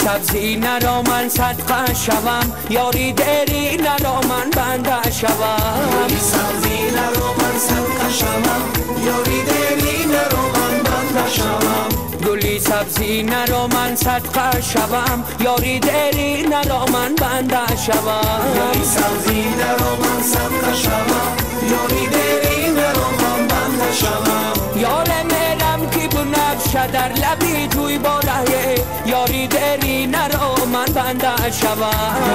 سبزی نرا من صدقه شوم، یاری دری نرا من بنده شوم. گلی سبزی نرا من صدقه شوم، یاری دری نرا من بنده شوم. گلی سبزی نرا من صدقه شوم، یاری دری نرا من بنده شوم. گلی سبزی نرا من صدقه شوم، یاری دری نرا من بنده شوم. یار میرم کی بنفشه در لبی جوی باره، یاری دری نرا من بنده شوم.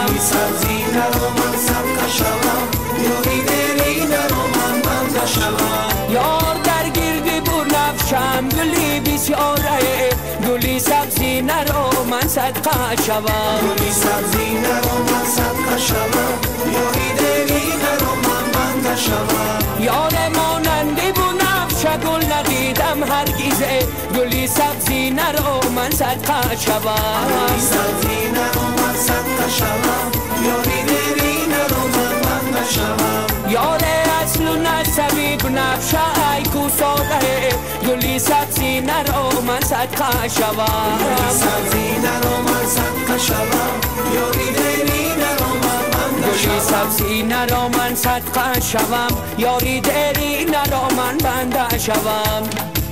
گلی سبزی نرا من صدقه شوم، یاری دری نرا من بنده شوم. یار در گردی بنفشم گلی بسیاره، گلی سبزی نرا من صدقه شوم. گلی سبزی نرا من صدقه شوم، یاری دری نرا من بنده شوم. یار مانندی بنفشه گل ندیدم هرگیزه، گلی سبزی نرا من صدقه شوم. گلی سبزی نرا من صدقه شوم، یاری دری نرا من بنده شوم. یار اصل و نسبی بنفشه ای کو ساده، گلی سبزی نرا من صدقه شوم. گلی سبزی نرا من صدقه شوم، یاری دری نرا من بنده شوم. گلی سبزی نرا من صدقه شوم، یاری دری نرا من بنده شوم.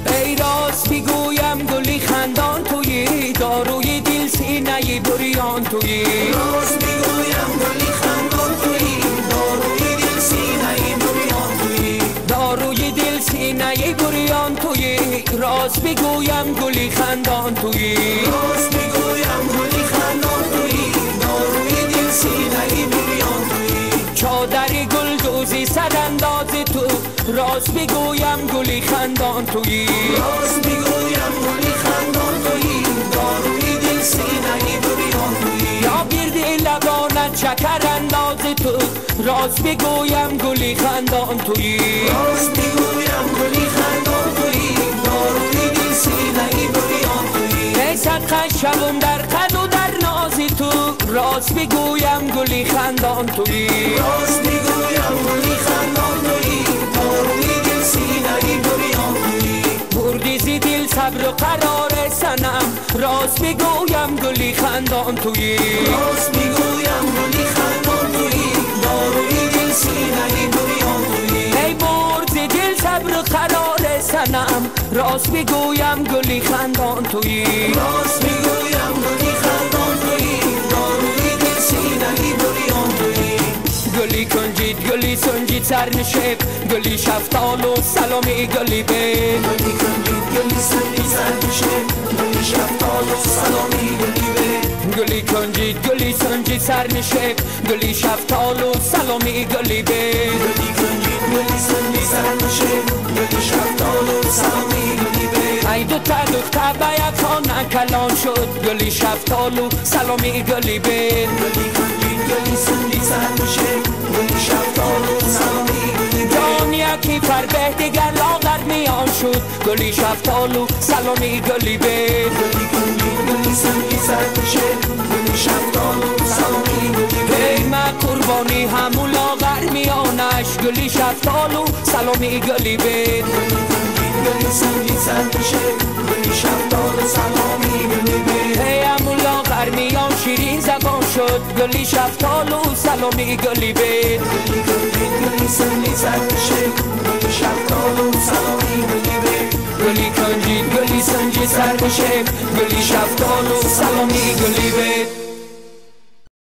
ای راست بگویم گلی خندان تویی، داروی دل سینه بریان تویی. راست بگویم گلی خندان تویی، داروی دل سینه بریان تویی. داروی دل سینه بریان تویی، راست بگویم گلی خندان تویی. راست بگویم گلی خندان تویی، داروی دل سینه بریان تویی. چادر گل دوزی سرانداز تو، راست بگویم گلی خندان تویی. راست بگویم گلی خندان تویی، داروی دل سینه بریان تویی. یا گردی لبانت شکر انداز تو، راست بگویم گلی خندان تویی. راست بگویم گلی خندان تویی، داروی دل سینه بریان تویی. ای صدقه شوم در قد و در ناز تو، راست بگویم گلی خندان تویی. راست بگویم گلی خندان تویی، داروی دل سینه بریان تویی. بردی زی دل صبر و قرار سنم، راست بگویم گلی خندان تویی. راست بگویم گلی خندان تویی، داروی دل سینه بریان تویی. ای بردی دل صبر و قرار سنم، راست بگویم گلی خندان تویی. راست بگویم گلی خندان تویی، داروی دل سینه بریان تویی. گلی کنجید گلی سنجید سرنشیب، گلی شفتال و سلامی گلی بید. گلی کنجید گلی سنجید سرنشیب، گلی شفتال و سلامی گلی بید. گلی کنجید گلی سنجید سرنشیب، گلی شفتال و سلامی گلی بید. گلی کنجید گلی سنجید سرنشیب، گلی شفتال و سلامی گلی بید. ای دوتا به یک خانه کلان شد، گلی شفتال و سلامی گلی بید. گلی کنجید گلی سنجید سرنشیب، گلی شفتال و سلامی گلی بید. جان یکی فربه دیگر لاغر میان شد، گلی شفتال و سلامی گلی بید. گلی کنجید گلی سنجید سرنشیب، گلی شفتال و سلامی گلی بید. ای ما قربانی همون لاغر میانش، گلی شفتال و سلامی گلی بید. گلی سنجید سرنشیب، گلی شفتال و سلامی گلی بید. ای همون لاغر میان شیرین زبان شد، گلی شفتال و سلامی گلی بید. گلی کنجید گلی سنجید سرنشیب، گلی شفتال و سلامی گلی بید. گلی کنجید گلی سنجید سرنشیب، گلی شفتال و سلامی گلی بید.